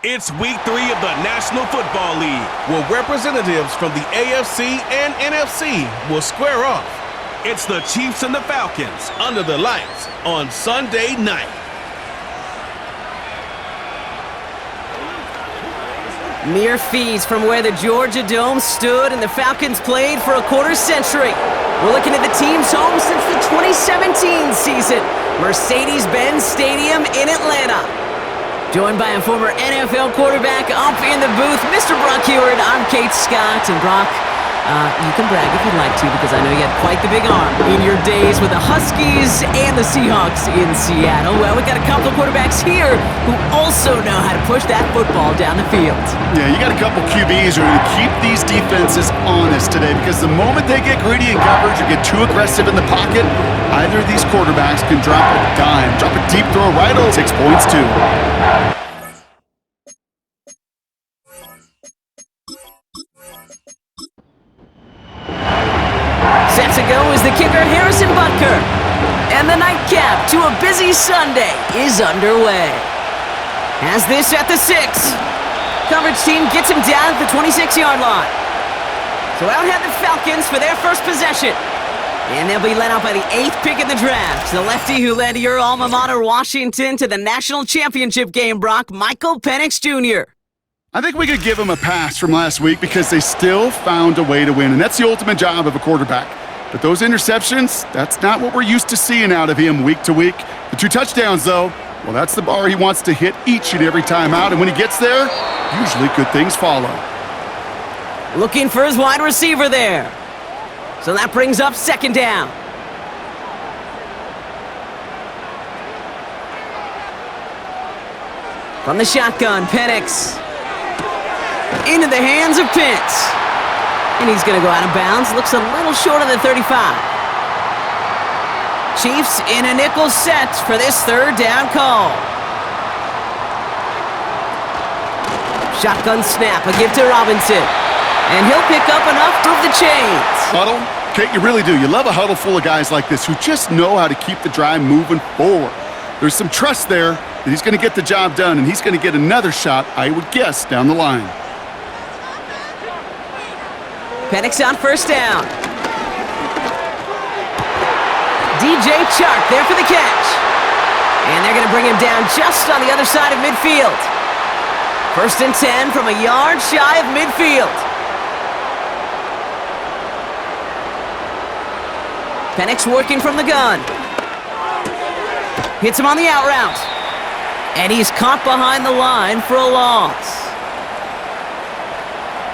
It's week 3 of the National Football League, where representatives from the AFC and NFC will square off. It's the Chiefs and the Falcons under the lights on Sunday night. Mere feet from where the Georgia Dome stood and the Falcons played for a quarter century. We're looking at the team's home since the 2017 season, Mercedes-Benz Stadium in Atlanta. Joined by a former NFL quarterback up in the booth, Mr. Brock Heward. I'm Kate Scott, and Brock, you can brag if you'd like to, because I know you had quite the big arm in your days with the Huskies and the Seahawks in Seattle. Well, we got a couple of quarterbacks here who also know how to push that football down the field. Yeah, you got a couple QBs who are going to keep these defenses honest today, because the moment they get greedy in coverage or get too aggressive in the pocket, either of these quarterbacks can drop a dime, drop a deep throw right over 6 points too. Set to go is the kicker, Harrison Butker. And the nightcap to a busy Sunday is underway. Has this at the 6. Coverage team gets him down at the 26-yard line. So out head the Falcons for their first possession. And they'll be led out by the 8th pick in the draft. The lefty who led your alma mater, Washington, to the national championship game, Brock, Michael Penix Jr. I think we could give him a pass from last week because they still found a way to win, and that's the ultimate job of a quarterback. But those interceptions, that's not what we're used to seeing out of him week to week. The 2 touchdowns, though, well, that's the bar he wants to hit each and every time out, and when he gets there, usually good things follow. Looking for his wide receiver there. So that brings up 2nd down. From the shotgun, Penix. Into the hands of Pitts. And he's going to go out of bounds. Looks a little short of the 35. Chiefs in a nickel set for this 3rd down call. Shotgun snap, a give to Robinson. And he'll pick up enough to move the chains. Huddle? Kate, you really do. You love a huddle full of guys like this who just know how to keep the drive moving forward. There's some trust there that he's going to get the job done, and he's going to get another shot, I would guess, down the line. Penix on 1st down. DJ Chark there for the catch. And they're going to bring him down just on the other side of midfield. 1st and 10 from a yard shy of midfield. Penix working from the gun. Hits him on the out route. And he's caught behind the line for a loss.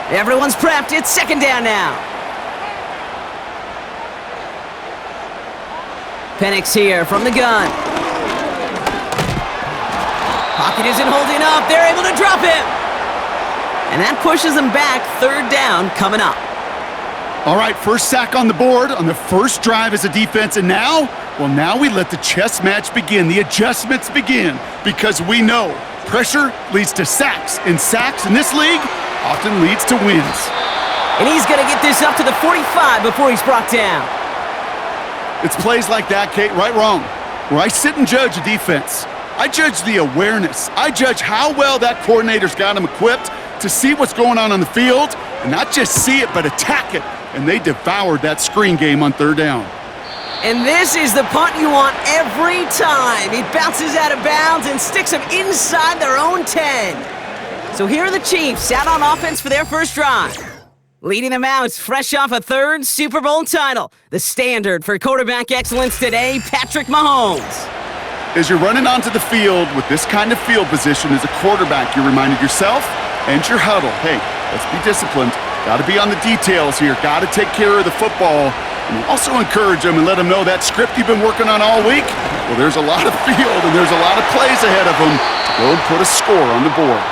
Everyone's prepped. It's 2nd down now. Penix here from the gun. Pocket isn't holding up. They're able to drop him. And that pushes them back. 3rd down coming up. All right, first sack on the board on the first drive as a defense, and now we let the chess match begin, the adjustments begin, because we know pressure leads to sacks, and sacks in this league often leads to wins. And he's going to get this up to the 45 before he's brought down. It's plays like that, Kate, right, wrong, where I sit and judge a defense. I judge the awareness. I judge how well that coordinator's got him equipped to see what's going on the field, and not just see it, but attack it. And they devoured that screen game on 3rd down. And this is the punt you want every time. He bounces out of bounds and sticks them inside their own 10. So here are the Chiefs out on offense for their first drive. Leading them out, fresh off a 3rd Super Bowl title. The standard for quarterback excellence today, Patrick Mahomes. As you're running onto the field with this kind of field position as a quarterback, you're reminding yourself and your huddle, hey, let's be disciplined. Got to be on the details here. Got to take care of the football. And also encourage them and let them know that script you've been working on all week, well, there's a lot of field and there's a lot of plays ahead of them. Go and put a score on the board.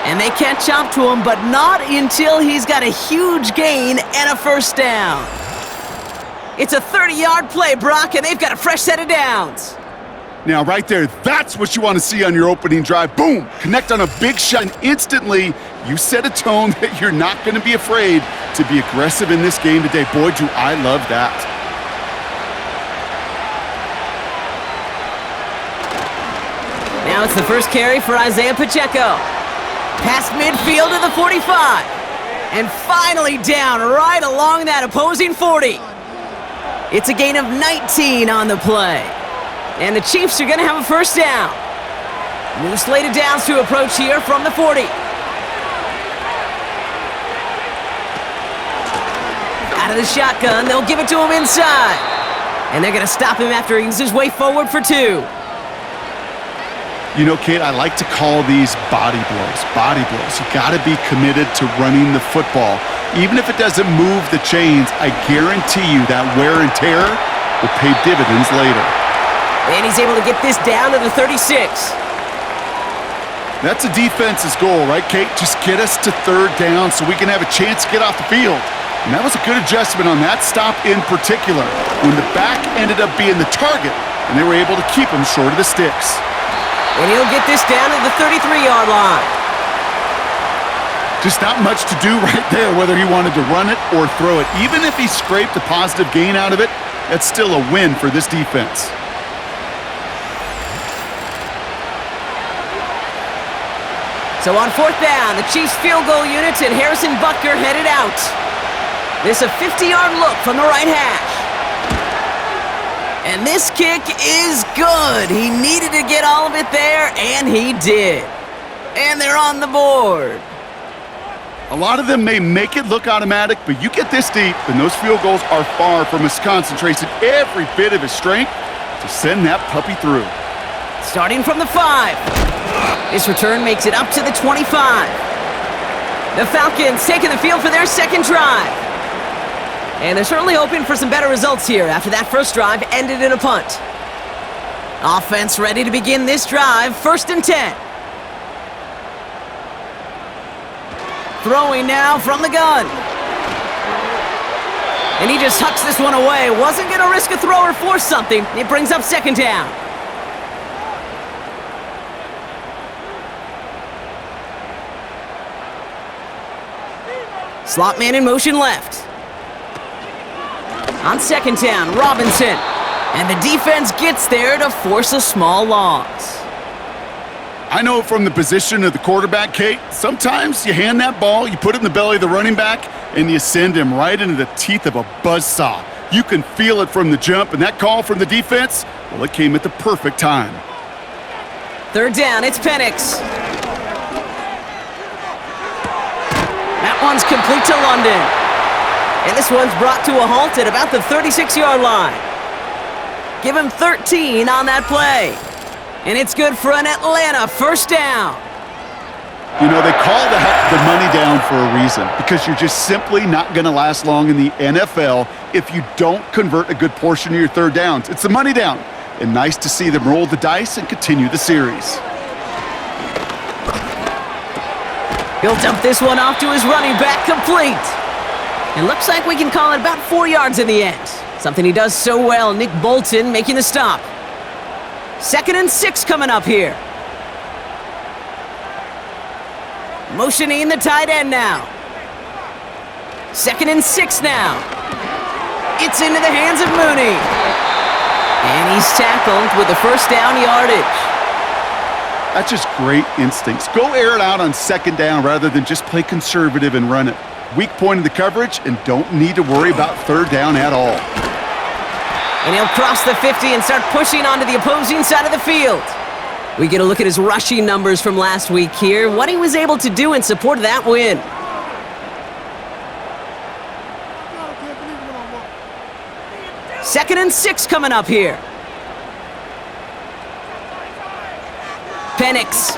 And they catch up to him, but not until he's got a huge gain and a 1st down. It's a 30-yard play, Brock, and they've got a fresh set of downs. Now, right there, that's what you want to see on your opening drive. Boom! Connect on a big shot, and instantly you set a tone that you're not going to be afraid to be aggressive in this game today. Boy, do I love that. Now it's the first carry for Isaiah Pacheco. Past midfield to the 45. And finally down right along that opposing 40. It's a gain of 19 on the play. And the Chiefs are going to have a first down. New slated downs to approach here from the 40. Out of the shotgun, they'll give it to him inside. And they're going to stop him after he uses his way forward for 2. You know, Kate, I like to call these body blows. Body blows. You got to be committed to running the football. Even if it doesn't move the chains, I guarantee you that wear and tear will pay dividends later. And he's able to get this down to the 36. That's a defense's goal, right, Kate? Just get us to third down so we can have a chance to get off the field. And that was a good adjustment on that stop in particular, when the back ended up being the target, and they were able to keep him short of the sticks. And he'll get this down to the 33-yard line. Just not much to do right there, whether he wanted to run it or throw it. Even if he scraped a positive gain out of it, that's still a win for this defense. So on fourth down, the Chiefs field goal units and Harrison Butker headed out. This a 50-yard look from the right hash. And this kick is good. He needed to get all of it there, and he did. And they're on the board. A lot of them may make it look automatic, but you get this deep, and those field goals are far from his concentration, every bit of his strength to send that puppy through. Starting from the 5. This return makes it up to the 25. The Falcons taking the field for their second drive. And they're certainly hoping for some better results here after that first drive ended in a punt. Offense ready to begin this drive, 1st and 10. Throwing now from the gun. And he just hucks this one away. Wasn't going to risk a throw or force something. It brings up 2nd down. Slot man in motion left. On 2nd down, Robinson. And the defense gets there to force a small loss. I know from the position of the quarterback, Kate, sometimes you hand that ball, you put it in the belly of the running back, and you send him right into the teeth of a buzzsaw. You can feel it from the jump, and that call from the defense, well, it came at the perfect time. 3rd down, it's Penix. That one's complete to London. And this one's brought to a halt at about the 36-yard line. Give him 13 on that play. And it's good for an Atlanta first down. You know, they call the money down for a reason, because you're just simply not going to last long in the NFL if you don't convert a good portion of your third downs. It's the money down. And nice to see them roll the dice and continue the series. He'll dump this one off to his running back, complete. It looks like we can call it about 4 yards in the end. Something he does so well, Nick Bolton making the stop. 2nd and 6 coming up here. Motioning the tight end now. 2nd and 6 now. It's into the hands of Mooney. And he's tackled with the first down yardage. That's just great instincts. Go air it out on 2nd down rather than just play conservative and run it. Weak point in the coverage and don't need to worry about 3rd down at all. And he'll cross the 50 and start pushing onto the opposing side of the field. We get a look at his rushing numbers from last week here, what he was able to do in support of that win. Second and 6 coming up here. Penix.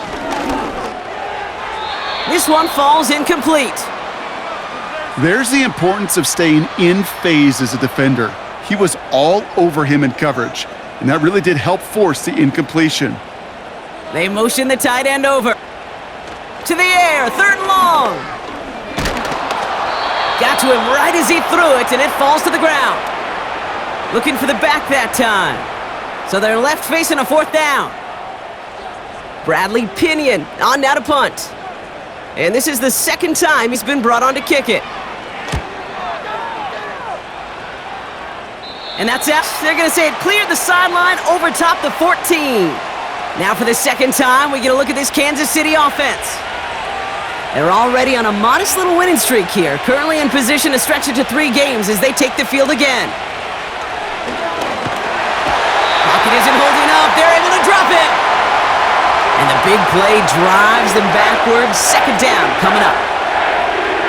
This one falls incomplete. There's the importance of staying in phase as a defender. He was all over him in coverage, and that really did help force the incompletion. They motion the tight end over. To the air, 3rd and long. Got to him right as he threw it, and it falls to the ground. Looking for the back that time. So they're left facing a 4th down. Bradley Pinion on now to punt. And this is the 2nd time he's been brought on to kick it. And that's it. They're going to say it cleared the sideline over top the 14. Now for the 2nd time, we get a look at this Kansas City offense. They're already on a modest little winning streak here, currently in position to stretch it to 3 games as they take the field again. Pocket isn't holding up. They're able to drop it. And the big play drives them backwards. Second down coming up.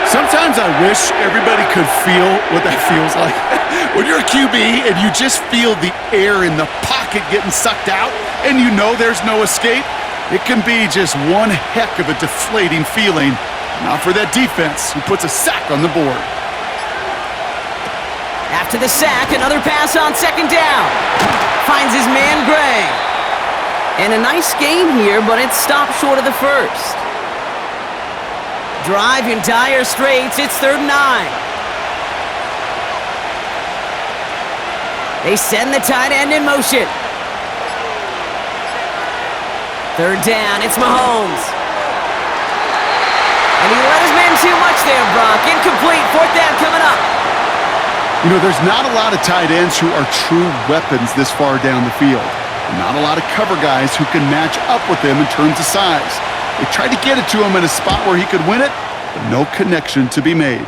Sometimes I wish everybody could feel what that feels like. When you're a QB and you just feel the air in the pocket getting sucked out and you know there's no escape, it can be just one heck of a deflating feeling. Not for that defense who puts a sack on the board. After the sack, another pass on second down. Finds his man Gray. And a nice game here, but it's stopped short of the first. Drive in dire straits. It's 3rd and 9. They send the tight end in motion. 3rd down. It's Mahomes. And he let his man too much there, Brock. Incomplete. 4th down coming up. You know, there's not a lot of tight ends who are true weapons this far down the field. And not a lot of cover guys who can match up with him in terms of size. They tried to get it to him in a spot where he could win it, but no connection to be made.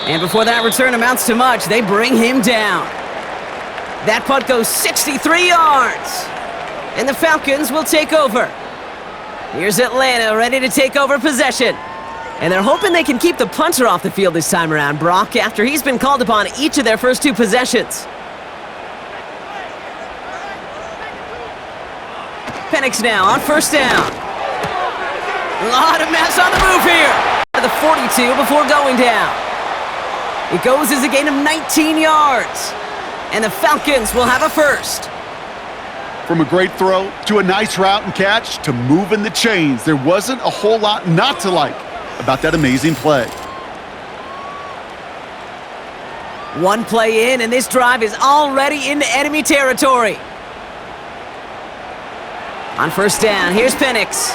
And before that return amounts to much, they bring him down. That punt goes 63 yards. And the Falcons will take over. Here's Atlanta ready to take over possession. And they're hoping they can keep the punter off the field this time around, Brock, after he's been called upon each of their first 2 possessions. Penix now on 1st down. A lot of mess on the move here. The 42 before going down. It goes as a gain of 19 yards. And the Falcons will have a first. From a great throw to a nice route and catch to moving the chains, there wasn't a whole lot not to like about that amazing play. One play in, and this drive is already into enemy territory. On 1st down, here's Penix.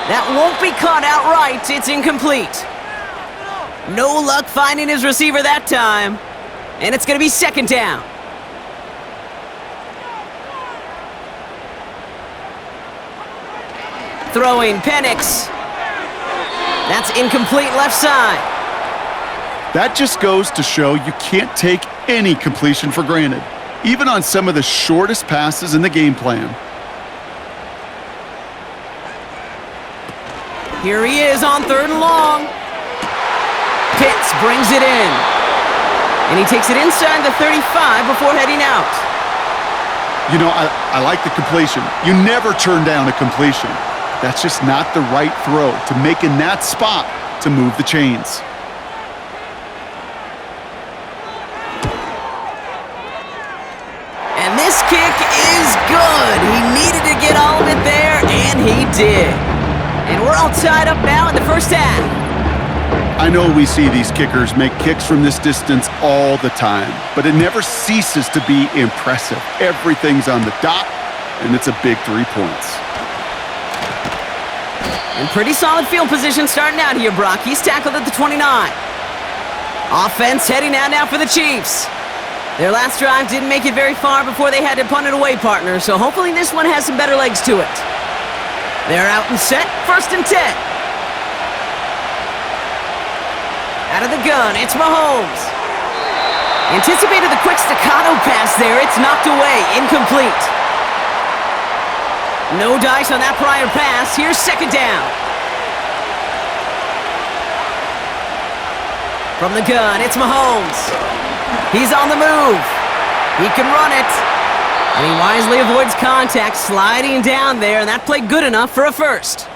That won't be caught outright. It's incomplete. No luck finding his receiver that time. And it's going to be 2nd down. Throwing Penix. That's incomplete left side. That just goes to show you can't take any completion for granted, even on some of the shortest passes in the game plan. Here he is on 3rd and long. Pitts brings it in. And he takes it inside the 35 before heading out. You know, I like the completion. You never turn down a completion. That's just not the right throw to make in that spot to move the chains. And this kick is good. He needed to get all of it there, and he did. And we're all tied up now in the first half. I know we see these kickers make kicks from this distance all the time, but it never ceases to be impressive. Everything's on the dot, and it's a big 3 points. And pretty solid field position starting out here, Brock. He's tackled at the 29. Offense heading out now for the Chiefs. Their last drive didn't make it very far before they had to punt it away, partner, so hopefully this one has some better legs to it. They're out and set, 1st and 10. Out of the gun, it's Mahomes. Anticipated the quick staccato pass there. It's knocked away, incomplete. No dice on that prior pass. Here's 2nd down. From the gun, it's Mahomes. He's on the move. He can run it. And he wisely avoids contact, sliding down there, and that played good enough for a first.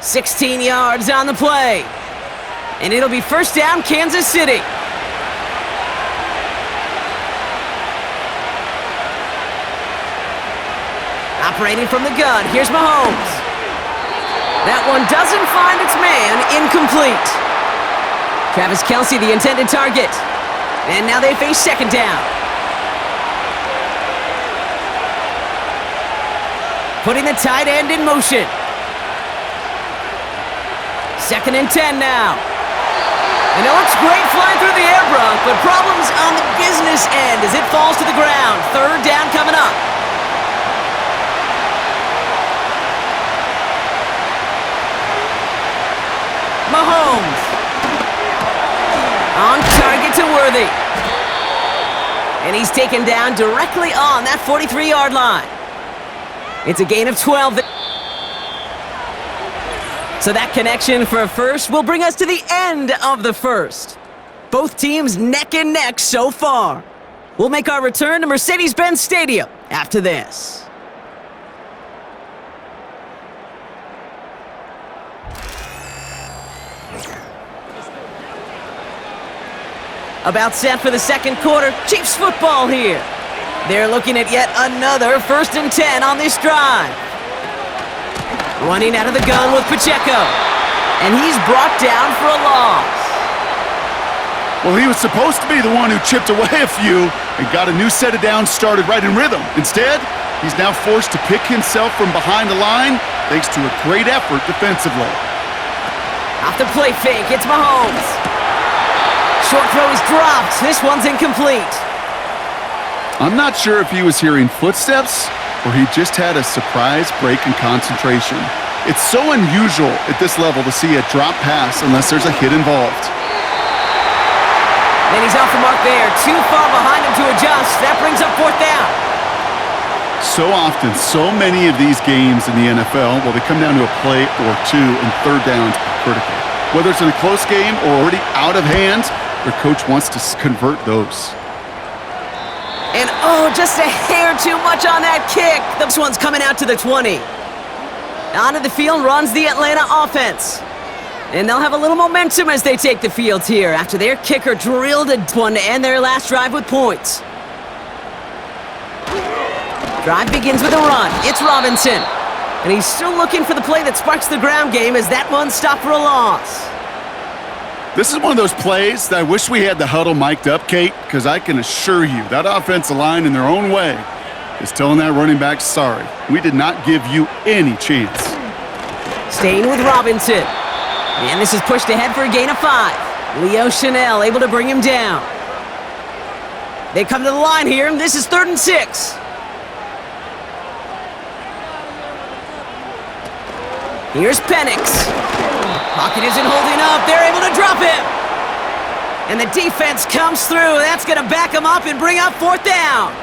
16 yards on the play. And it'll be 1st down, Kansas City. Operating from the gun, here's Mahomes. That one doesn't find its man, incomplete. Travis Kelce, the intended target. And now they face 2nd down. Putting the tight end in motion. 2nd and 10 now. And it looks great flying through the air, Brock, but problems on the business end as it falls to the ground. 3rd down coming up. Mahomes. On target to Worthy. And he's taken down directly on that 43-yard line. It's a gain of 12. So that connection for a first will bring us to the end of the first. Both teams neck and neck so far. We'll make our return to Mercedes-Benz Stadium after this. About set for the second quarter. Chiefs football here. They're looking at yet another 1st and 10 on this drive. Running out of the gun with Pacheco. And he's brought down for a loss. Well, he was supposed to be the one who chipped away a few and got a new set of downs started right in rhythm. Instead, he's now forced to pick himself from behind the line thanks to a great effort defensively. Off the play fake, it's Mahomes. Short throw is dropped. This one's incomplete. I'm not sure if he was hearing footsteps or he just had a surprise break in concentration. It's so unusual at this level to see a drop pass unless there's a hit involved. And he's off the mark there. Too far behind him to adjust. That brings up 4th down. So often, so many of these games in the NFL, well, they come down to a play or two, and 3rd downs are critical. Whether it's in a close game or already out of hand, their coach wants to convert those. And just a hair too much on that kick. This one's coming out to the 20. Onto the field runs the Atlanta offense. And they'll have a little momentum as they take the field here after their kicker drilled a one to end their last drive with points. Drive begins with a run. It's Robinson. And he's still looking for the play that sparks the ground game as that one stopped for a loss. This is one of those plays that I wish we had the huddle mic'd up, Kate, because I can assure you that offensive line in their own way is telling that running back, sorry, we did not give you any chance. Staying with Robinson. And this is pushed ahead for a gain of 5. Leo Chanel able to bring him down. They come to the line here, and this is 3rd and 6. Here's Penix. Pocket isn't holding up. They're able to drop him. And the defense comes through. That's going to back him up and bring up 4th down.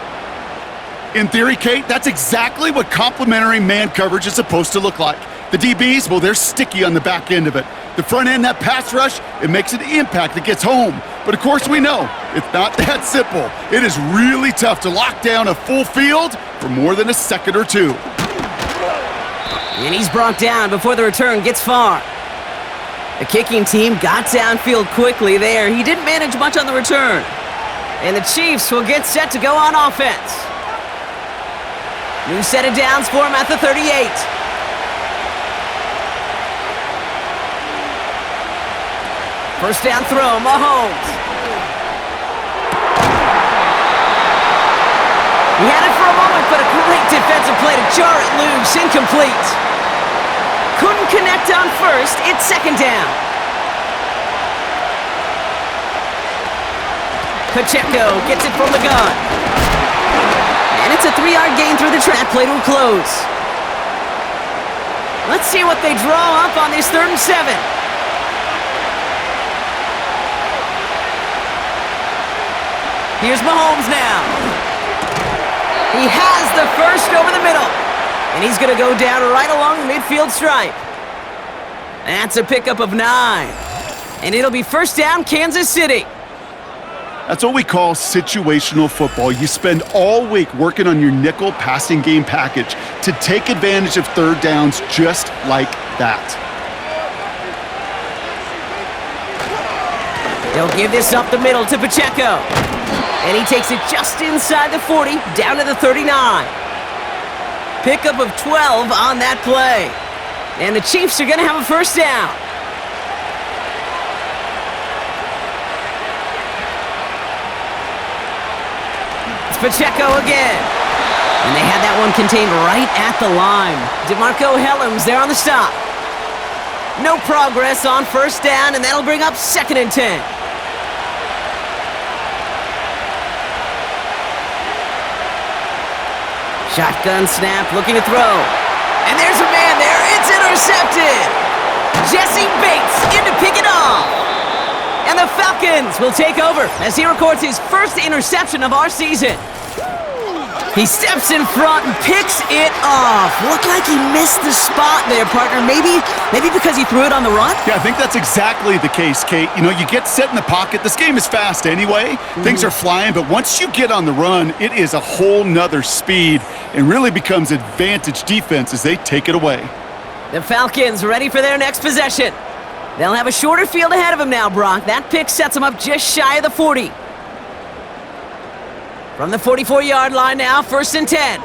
In theory, Kate, that's exactly what complementary man coverage is supposed to look like. The DBs, well, they're sticky on the back end of it. The front end, that pass rush, it makes an impact that gets home. But of course we know, it's not that simple. It is really tough to lock down a full field for more than a second or two. And he's brought down before the return gets far. The kicking team got downfield quickly there. He didn't manage much on the return. And the Chiefs will get set to go on offense. New set of downs for him at the 38. First down throw, Mahomes. He had it for a moment, but a great defensive play to jar it loose. Incomplete. Couldn't connect on first. It's 2nd down. Pacheco gets it from the gun. And it's a 3-yard gain through the trap. Play to a close. Let's see what they draw up on this 3rd and 7. Here's Mahomes now. He has the first over the middle. And he's going to go down right along the midfield stripe. That's a pickup of 9. And it'll be 1st down, Kansas City. That's what we call situational football. You spend all week working on your nickel passing game package to take advantage of 3rd downs just like that. They'll give this up the middle to Pacheco. And he takes it just inside the 40, down to the 39. Pickup of 12 on that play. And the Chiefs are going to have a 1st down. It's Pacheco again. And they had that one contained right at the line. DeMarco Hellams there on the stop. No progress on 1st down, and that'll bring up 2nd and 10. Shotgun snap, looking to throw. And there's a man there. It's intercepted. Jesse Bates in to pick it off. And the Falcons will take over as he records his first interception of our season. He steps in front and picks it off. Looked like he missed the spot there, partner. Maybe because he threw it on the run? Yeah, I think that's exactly the case, Kate. You know, you get set in the pocket. This game is fast anyway. Things are flying, but once you get on the run, it is a whole nother speed and really becomes advantage defense as they take it away. The Falcons ready for their next possession. They'll have a shorter field ahead of them now, Brock. That pick sets them up just shy of the 40. From the 44-yard line now, 1st and 10.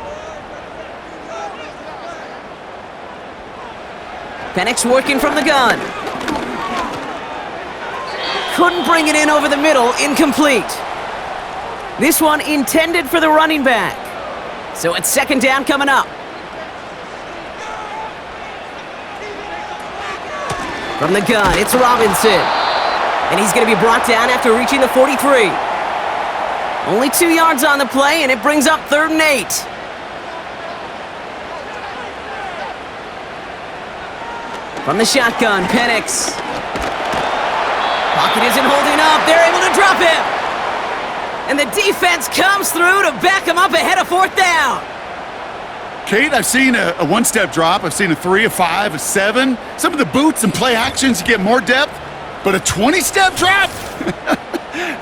Penix working from the gun. Couldn't bring it in over the middle, incomplete. This one intended for the running back. So it's 2nd down coming up. From the gun, it's Robinson. And he's going to be brought down after reaching the 43. Only 2 yards on the play, and it brings up 3rd and 8. From the shotgun, Penix. Pocket isn't holding up. They're able to drop him. And the defense comes through to back him up ahead of 4th down. Kate, I've seen a one-step drop. I've seen a 3, a 5, a 7. Some of the boots and play actions, you get more depth. But a 20-step drop?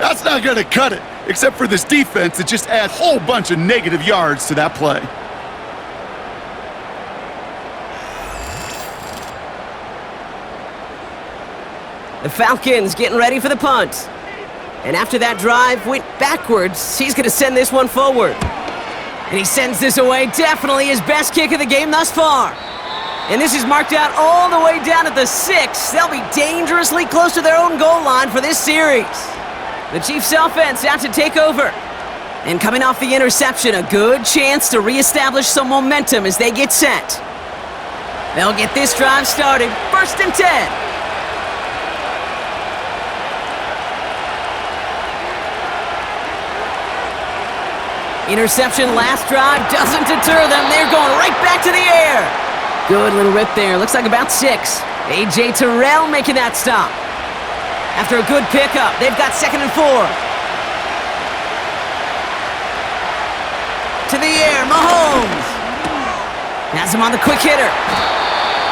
That's not going to cut it, except for this defense that just adds a whole bunch of negative yards to that play. The Falcons getting ready for the punt. And after that drive went backwards, he's going to send this one forward. And he sends this away, definitely his best kick of the game thus far. And this is marked out all the way down at the 6. They'll be dangerously close to their own goal line for this series. The Chiefs offense out to take over. And coming off the interception, a good chance to reestablish some momentum as they get set. They'll get this drive started, 1st and 10. Interception last drive doesn't deter them. They're going right back to the air. Good little rip there. Looks like about 6. A.J. Terrell making that stop. After a good pickup, they've got 2nd and 4. To the air, Mahomes. Has him on the quick hitter.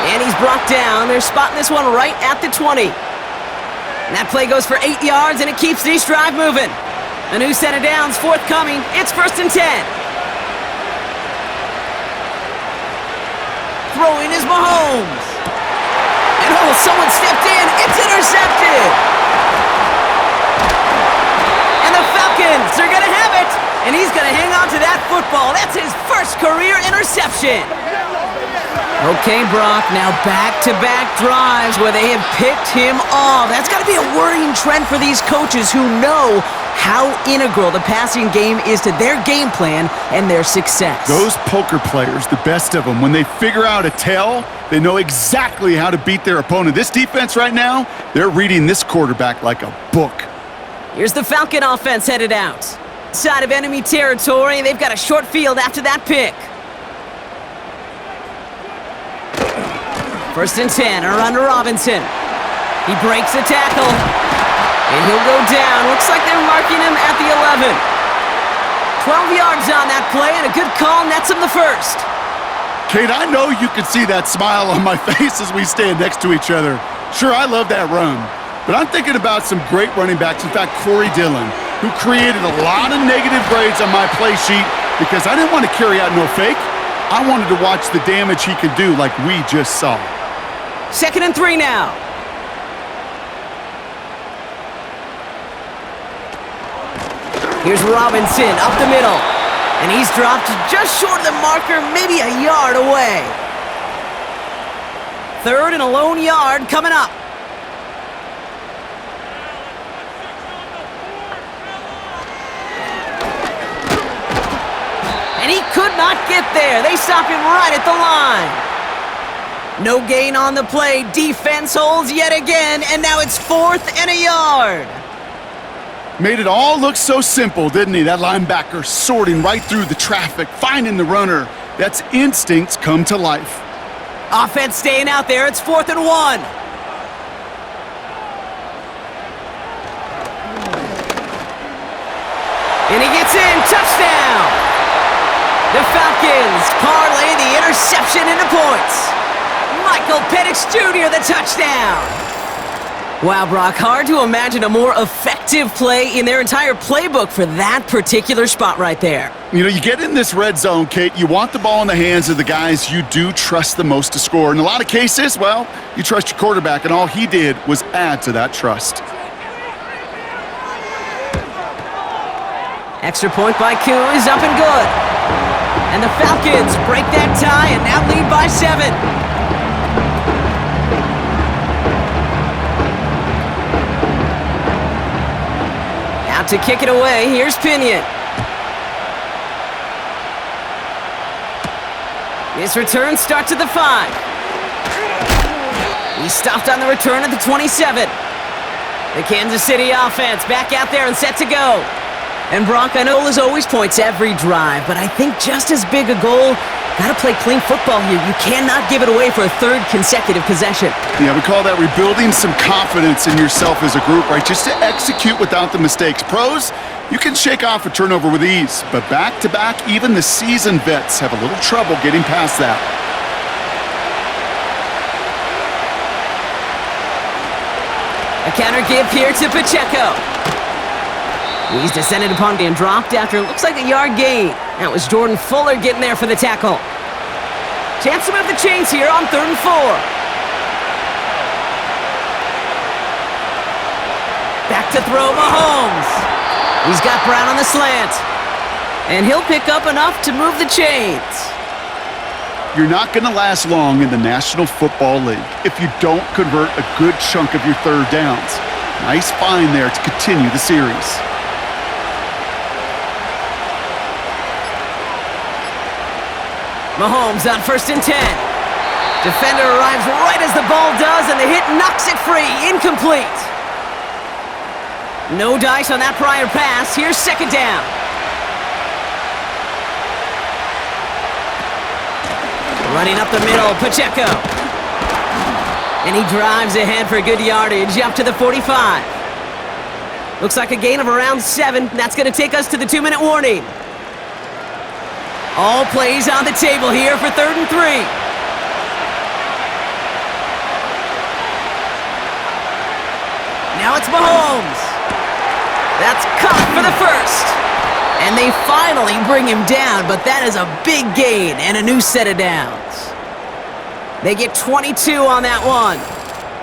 And he's brought down. They're spotting this one right at the 20. And that play goes for 8 yards, and it keeps this drive moving. A new set of downs forthcoming. It's 1st and 10. Throwing is Mahomes. And someone stepped in. It's intercepted. And the Falcons are going to have it. And he's going to hang on to that football. That's his first career interception. Okay, Brock, now back-to-back drives where they have picked him off. That's got to be a worrying trend for these coaches who know how integral the passing game is to their game plan and their success. Those poker players, the best of them, when they figure out a tell, they know exactly how to beat their opponent. This defense right now, they're reading this quarterback like a book. Here's the Falcon offense headed out. Side of enemy territory, they've got a short field after that pick. 1st and 10, a run to Robinson. He breaks the tackle, and he'll go down. Looks like they're marking him at the 11. 12 yards on that play, and a good call nets him the first. Kate, I know you can see that smile on my face as we stand next to each other. Sure, I love that run, but I'm thinking about some great running backs. In fact, Corey Dillon, who created a lot of negative grades on my play sheet because I didn't want to carry out no fake. I wanted to watch the damage he could do like we just saw. 2nd and 3 now. Here's Robinson up the middle. And he's dropped just short of the marker, maybe a yard away. 3rd and a lone yard coming up. And he could not get there. They stop him right at the line. No gain on the play. Defense holds yet again, and now it's 4th and a yard. Made it all look so simple, didn't he? That linebacker sorting right through the traffic, finding the runner. That's instincts come to life. Offense staying out there. It's 4th and 1. And he gets in. Touchdown! The Falcons parlay the interception into points. Michael Penix Jr., the touchdown! Wow, Brock, hard to imagine a more effective play in their entire playbook for that particular spot right there. You know, you get in this red zone, Kate, you want the ball in the hands of the guys you do trust the most to score. In a lot of cases, well, you trust your quarterback, and all he did was add to that trust. Extra point by Koo is up and good. And the Falcons break that tie and now lead by 7. Out to kick it away, here's Pinion. This return starts at the 5. He stopped on the return at the 27. The Kansas City offense back out there and set to go. And Brock, I know there's always points every drive, but I think just as big a goal, gotta play clean football here. You cannot give it away for a third consecutive possession. Yeah, we call that rebuilding some confidence in yourself as a group, right? Just to execute without the mistakes. Pros, you can shake off a turnover with ease, but back-to-back, even the seasoned vets have a little trouble getting past that. A counter give here to Pacheco. He's descended upon being dropped after it looks like a yard gain. That was Jordan Fuller getting there for the tackle. Chance to move the chains here on 3rd and 4. Back to throw, Mahomes. He's got Brown on the slant. And he'll pick up enough to move the chains. You're not going to last long in the National Football League if you don't convert a good chunk of your third downs. Nice find there to continue the series. Mahomes on 1st and 10. Defender arrives right as the ball does, and the hit knocks it free. Incomplete. No dice on that prior pass. Here's 2nd down. Running up the middle, Pacheco. And he drives ahead for good yardage up to the 45. Looks like a gain of around 7. That's going to take us to the 2-minute warning. All plays on the table here for 3rd and 3. Now it's Mahomes. That's caught for the first. And they finally bring him down, but that is a big gain and a new set of downs. They get 22 on that one.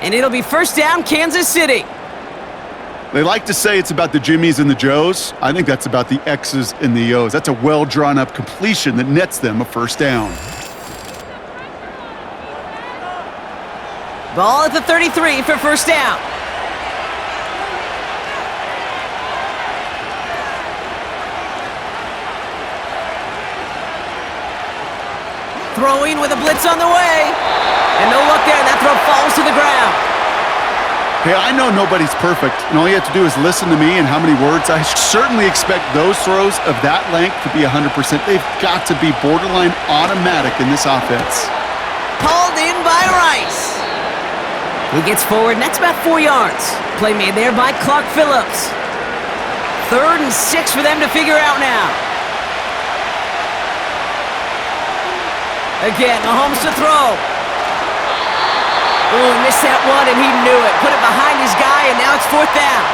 And it'll be 1st down, Kansas City. They like to say it's about the Jimmies and the Joes. I think that's about the X's and the O's. That's a well-drawn-up completion that nets them a 1st down. Ball at the 33 for 1st down. Throwing with a blitz on the way. And no luck there. That throw falls to the ground. Hey, I know nobody's perfect, and all you have to do is listen to me and how many words. I certainly expect those throws of that length to be 100%. They've got to be borderline automatic in this offense. Hauled in by Rice. He gets forward, and that's about 4 yards. Play made there by Clark Phillips. 3rd and 6 for them to figure out now. Again, Mahomes to throw. Oh, he missed that one, and he knew it. Put it behind his guy, and now it's 4th down.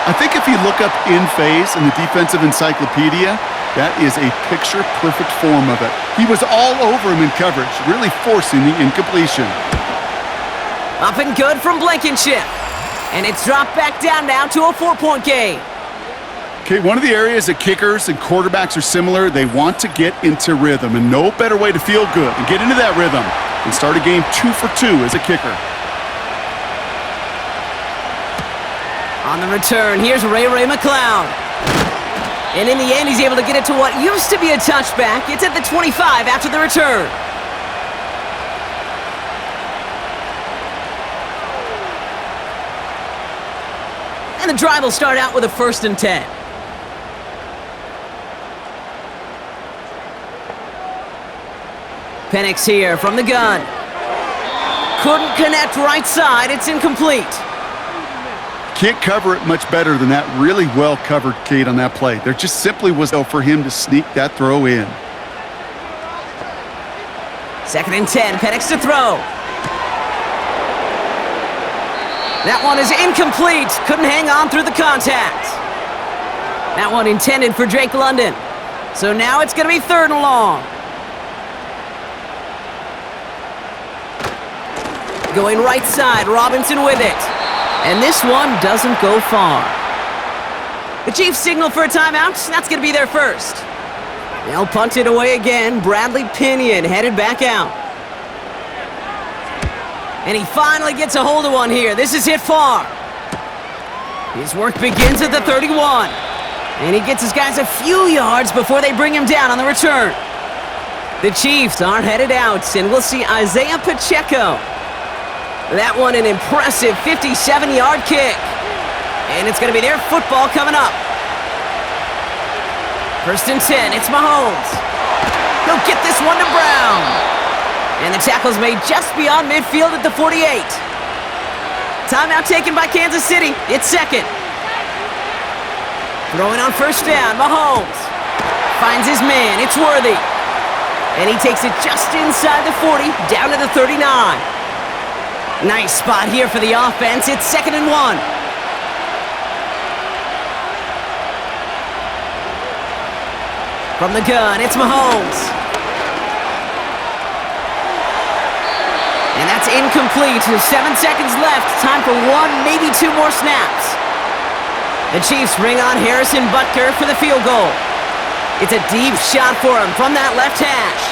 I think if you look up in phase in the defensive encyclopedia, that is a picture-perfect form of it. He was all over him in coverage, really forcing the incompletion. Up and good from Blankenship. And it's dropped back down now to a 4-point game. Okay, one of the areas that kickers and quarterbacks are similar, they want to get into rhythm, and no better way to feel good and get into that rhythm and start a game 2 for 2 as a kicker. On the return, here's Ray McCloud. And in the end, he's able to get it to what used to be a touchback. It's at the 25 after the return. And the drive will start out with a 1st and 10. Penix here from the gun. Couldn't connect right side. It's incomplete. Can't cover it much better than that really well-covered Kate on that play. There just simply was no for him to sneak that throw in. 2nd and 10, Penix to throw. That one is incomplete. Couldn't hang on through the contact. That one intended for Drake London. So now it's going to be 3rd and long. Going right side, Robinson with it. And this one doesn't go far. The Chiefs signal for a timeout. That's going to be their first. They'll punt it away again. Bradley Pinion headed back out. And he finally gets a hold of one here. This is hit far. His work begins at the 31. And he gets his guys a few yards before they bring him down on the return. The Chiefs are headed out, and we'll see Isaiah Pacheco. That one an impressive 57-yard kick. And it's going to be their football coming up. 1st and 10, it's Mahomes. He'll get this one to Brown. And the tackle's made just beyond midfield at the 48. Timeout taken by Kansas City. It's 2nd. Throwing on 1st down, Mahomes. Finds his man, it's Worthy. And he takes it just inside the 40, down to the 39. Nice spot here for the offense. It's 2nd and 1. From the gun, it's Mahomes. And that's incomplete. 7 seconds left. Time for 1, maybe 2 more snaps. The Chiefs bring on Harrison Butker for the field goal. It's a deep shot for him from that left hash.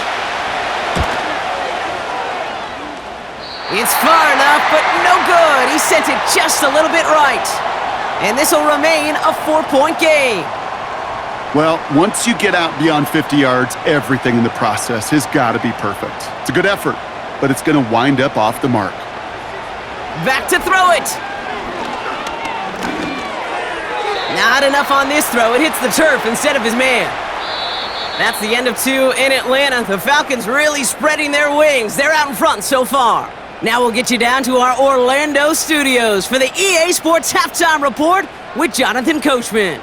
It's far enough, but no good. He sent it just a little bit right. And this will remain a 4-point game. Well, once you get out beyond 50 yards, everything in the process has got to be perfect. It's a good effort, but it's going to wind up off the mark. Back to throw it. Not enough on this throw. It hits the turf instead of his man. That's the end of 2 in Atlanta. The Falcons really spreading their wings. They're out in front so far. Now we'll get you down to our Orlando studios for the EA Sports Halftime Report with Jonathan Coachman.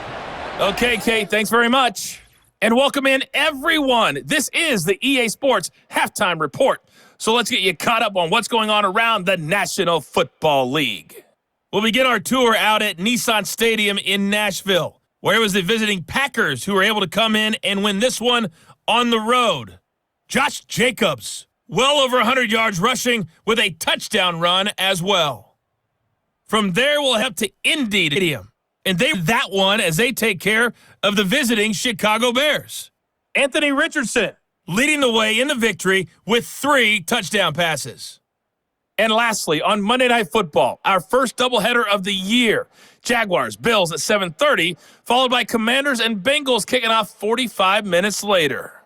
Okay, Kate, thanks very much. And welcome in, everyone. This is the EA Sports Halftime Report. So let's get you caught up on what's going on around the National Football League. We'll begin our tour out at Nissan Stadium in Nashville, where it was the visiting Packers who were able to come in and win this one on the road. Josh Jacobs, well over 100 yards rushing with a touchdown run as well. From there, we'll head to Indy Stadium. And they win that one as they take care of the visiting Chicago Bears. Anthony Richardson leading the way in the victory with 3 touchdown passes. And lastly, on Monday Night Football, our first doubleheader of the year, Jaguars, Bills at 7:30, followed by Commanders and Bengals kicking off 45 minutes later.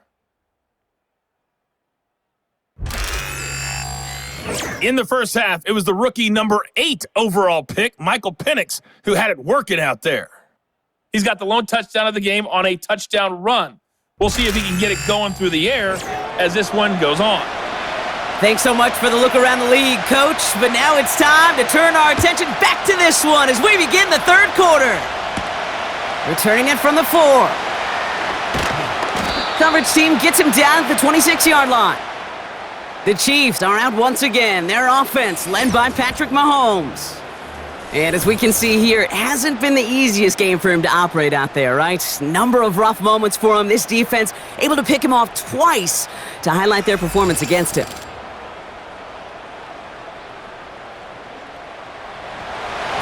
In the first half, it was the rookie number 8 overall pick, Michael Penix, who had it working out there. He's got the lone touchdown of the game on a touchdown run. We'll see if he can get it going through the air as this one goes on. Thanks so much for the look around the league, Coach. But now it's time to turn our attention back to this one as we begin the 3rd quarter. Returning it from the 4. Coverage team gets him down at the 26-yard line. The Chiefs are out once again. Their offense led by Patrick Mahomes. And as we can see here, it hasn't been the easiest game for him to operate out there, right? Number of rough moments for him. This defense able to pick him off twice to highlight their performance against him.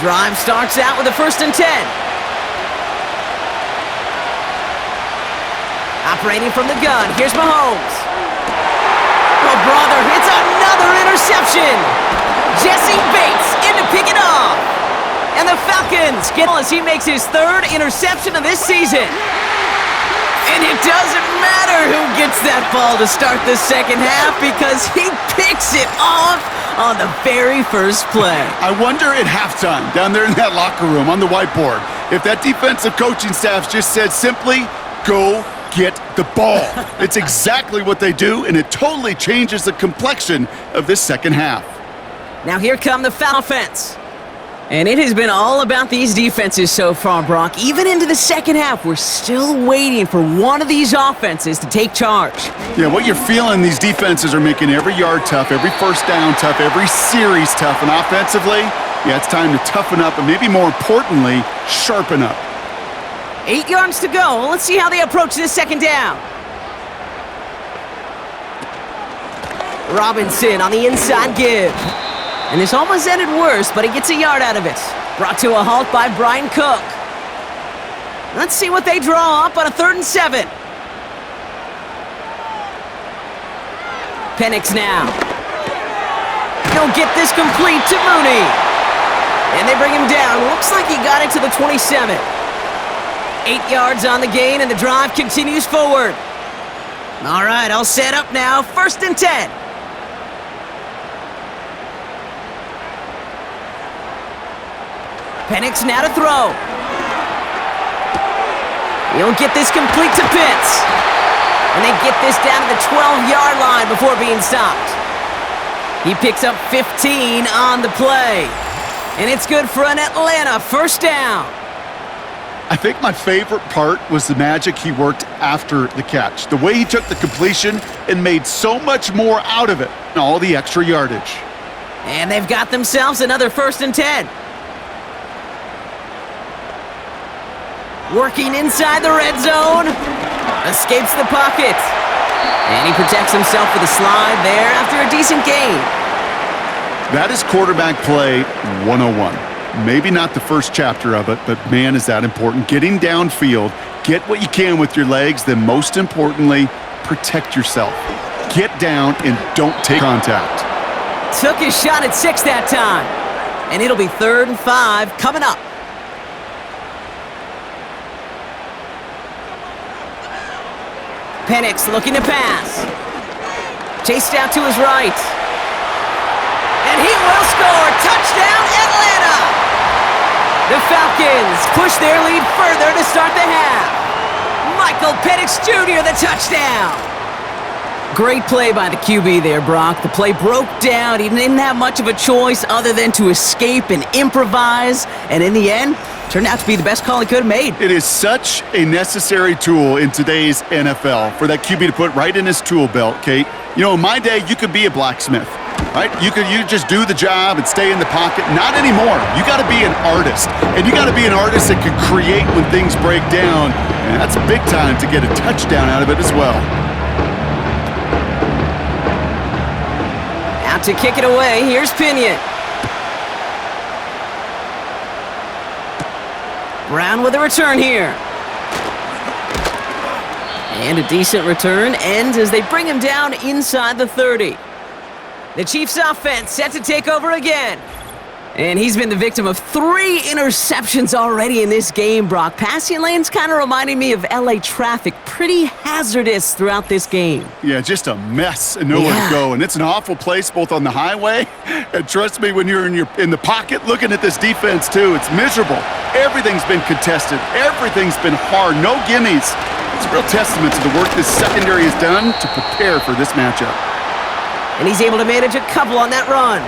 Drive starts out with a 1st and 10. Operating from the gun, here's Mahomes. Oh, brother, it's another interception. Jesse Bates in to pick it off. And the Falcons get as he makes his 3rd interception of this season. And it doesn't matter who gets that ball to start the second half because he picks it off on the very first play. I wonder at halftime, down there in that locker room on the whiteboard, if that defensive coaching staff just said simply, go get the ball. It's exactly what they do, and it totally changes the complexion of this second half. Now here come the Falcons offense. And it has been all about these defenses so far, Brock. Even into the second half, we're still waiting for one of these offenses to take charge. Yeah, what you're feeling, these defenses are making every yard tough, every first down tough, every series tough. And offensively, yeah, it's time to toughen up and maybe more importantly, sharpen up. 8 yards to go. Let's see how they approach this second down. Robinson on the inside give. And this almost ended worse, but he gets a yard out of it. Brought to a halt by Brian Cook. Let's see what they draw up on a 3rd and 7. Penix now. He'll get this complete to Mooney. And they bring him down. Looks like he got it to the 27. 8 yards on the gain, and the drive continues forward. All right, all set up now. 1st and 10. Penix now to throw. He'll get this complete to Pitts. And they get this down to the 12-yard line before being stopped. He picks up 15 on the play. And it's good for an Atlanta 1st down. I think my favorite part was the magic he worked after the catch. The way he took the completion and made so much more out of it. And all the extra yardage. And they've got themselves another 1st and 10. Working inside the red zone. Escapes the pocket. And he protects himself with a slide there after a decent gain. That is quarterback play 101. Maybe not the first chapter of it, but man, is that important. Getting downfield, get what you can with your legs, then most importantly, protect yourself. Get down and don't take contact. Took his shot at 6 that time. And it'll be 3rd and 5 coming up. Penix looking to pass. Chased out to his right. And he will score. Touchdown, Atlanta! The Falcons push their lead further to start the half. Michael Penix Jr., the touchdown. Great play by the QB there, Brock. The play broke down. He didn't have much of a choice other than to escape and improvise. And in the end, turned out to be the best call he could have made. It is such a necessary tool in today's NFL for that QB to put right in his tool belt, Kate. You know, in my day, you could be a blacksmith, right? You just do the job and stay in the pocket. Not anymore. You got to be an artist. And you got to be an artist that can create when things break down. And that's big time to get a touchdown out of it as well. Out to kick it away, here's Pinion. Brown with a return here. And a decent return ends as they bring him down inside the 30. The Chiefs offense set to take over again. And he's been the victim of 3 interceptions already in this game, Brock. Passing lanes kind of reminding me of LA traffic. Pretty hazardous throughout this game. Yeah, just a mess and nowhere to go. And it's an awful place both on the highway. And trust me, when you're in the pocket looking at this defense too, it's miserable. Everything's been contested. Everything's been hard. No gimmies. It's a real testament to the work this secondary has done to prepare for this matchup. And he's able to manage a couple on that run.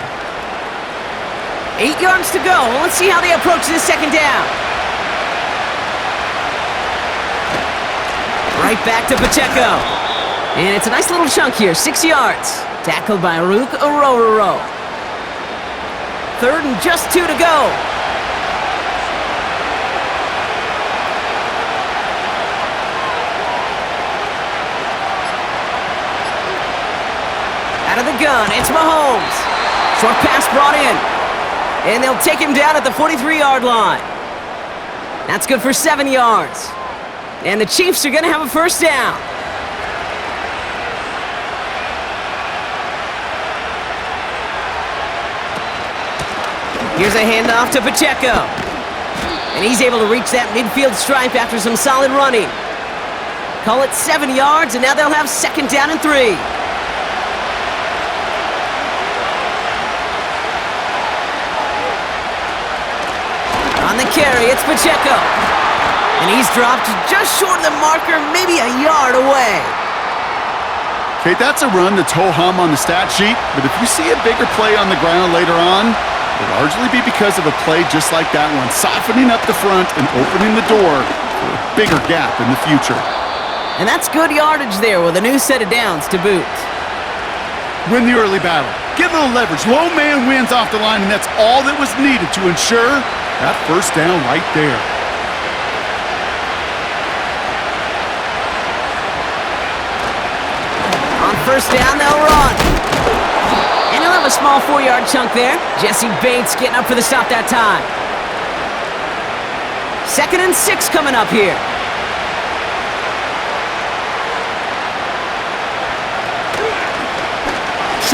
8 yards to go. Let's see how they approach this second down. Right back to Pacheco. And it's a nice little chunk here, 6 yards. Tackled by Rook Orororo. 3rd and just 2 to go. Out of the gun, it's Mahomes. Short pass brought in. And they'll take him down at the 43-yard line. That's good for 7 yards. And the Chiefs are going to have a 1st down. Here's a handoff to Pacheco. And he's able to reach that midfield stripe after some solid running. Call it 7 yards, and now they'll have 2nd down and 3. On the carry, it's Pacheco. And he's dropped just short of the marker, maybe a yard away. Okay, that's a run that's ho-hum on the stat sheet, but if you see a bigger play on the ground later on, It'll largely be because of a play just like that one, softening up the front and opening the door for a bigger gap in the future. And that's good yardage there with a new set of downs to boot. Win the early battle. Get a little leverage. Low man wins off the line, and that's all that was needed to ensure that first down right there. On first down, they'll run. And he'll have a small 4-yard chunk there. Jesse Bates getting up for the stop that time. 2nd and 6 coming up here.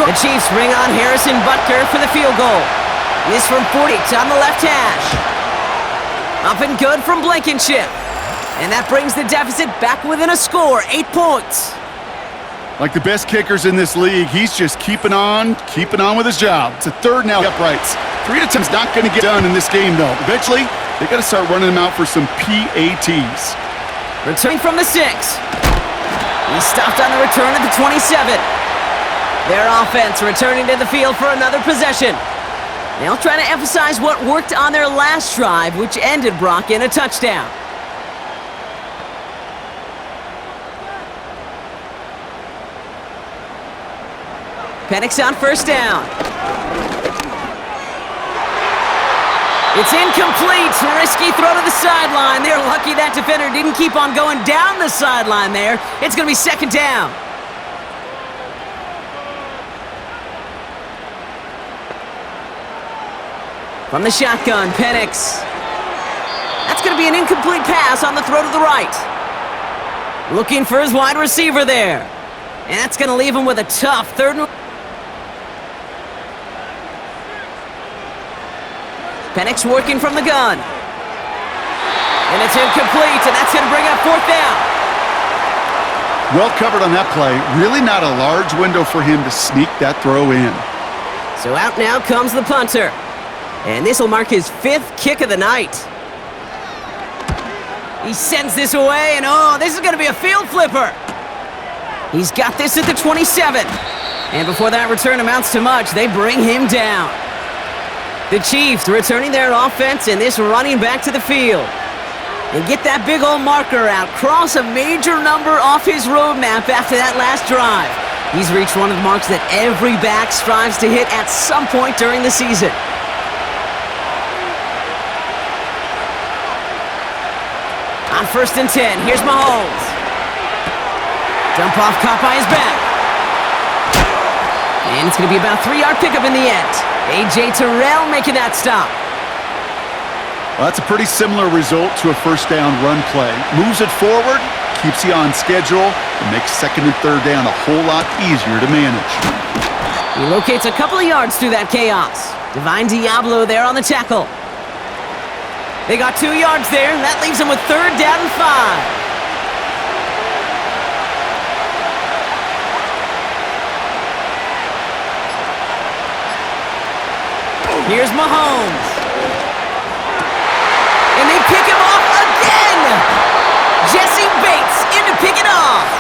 The Chiefs bring on Harrison Butker for the field goal. This from 40 on the left hash. Up and good from Blankenship. And that brings the deficit back within a score, 8 points. Like the best kickers in this league, he's just keeping on with his job. It's a 3rd now uprights. 3 attempts not going to get done in this game, though. Eventually, they got to start running them out for some PATs. Returning from the 6. He stopped on the return at the 27. Their offense returning to the field for another possession. They'll try to emphasize what worked on their last drive, which ended, Brock, in a touchdown. Penix on first down. It's incomplete. Risky throw to the sideline. They're lucky that defender didn't keep on going down the sideline there. It's going to be 2nd down. From the shotgun, Penix. That's going to be an incomplete pass on the throw to the right. Looking for his wide receiver there. And that's going to leave him with a tough 3rd and... Penix working from the gun. And it's incomplete, and that's going to bring up 4th down. Well covered on that play. Really not a large window for him to sneak that throw in. So out now comes the punter. And this will mark his 5th kick of the night. He sends this away, and oh, this is going to be a field flipper. He's got this at the 27. And before that return amounts to much, they bring him down. The Chiefs returning their offense and this running back to the field. And get that big old marker out. Cross a major number off his roadmap after that last drive. He's reached one of the marks that every back strives to hit at some point during the season. On 1st and 10, here's Mahomes. Dump off caught by his back. And it's going to be about a 3-yard pickup in the end. A.J. Terrell making that stop. Well, that's a pretty similar result to a first down run play. Moves it forward, keeps you on schedule, and makes 2nd and 3rd down a whole lot easier to manage. He locates a couple of yards through that chaos. Divine Diablo there on the tackle. They got 2 yards there. That leaves them with 3rd down and 5. Here's Mahomes. And they pick him off again. Jesse Bates in to pick it off.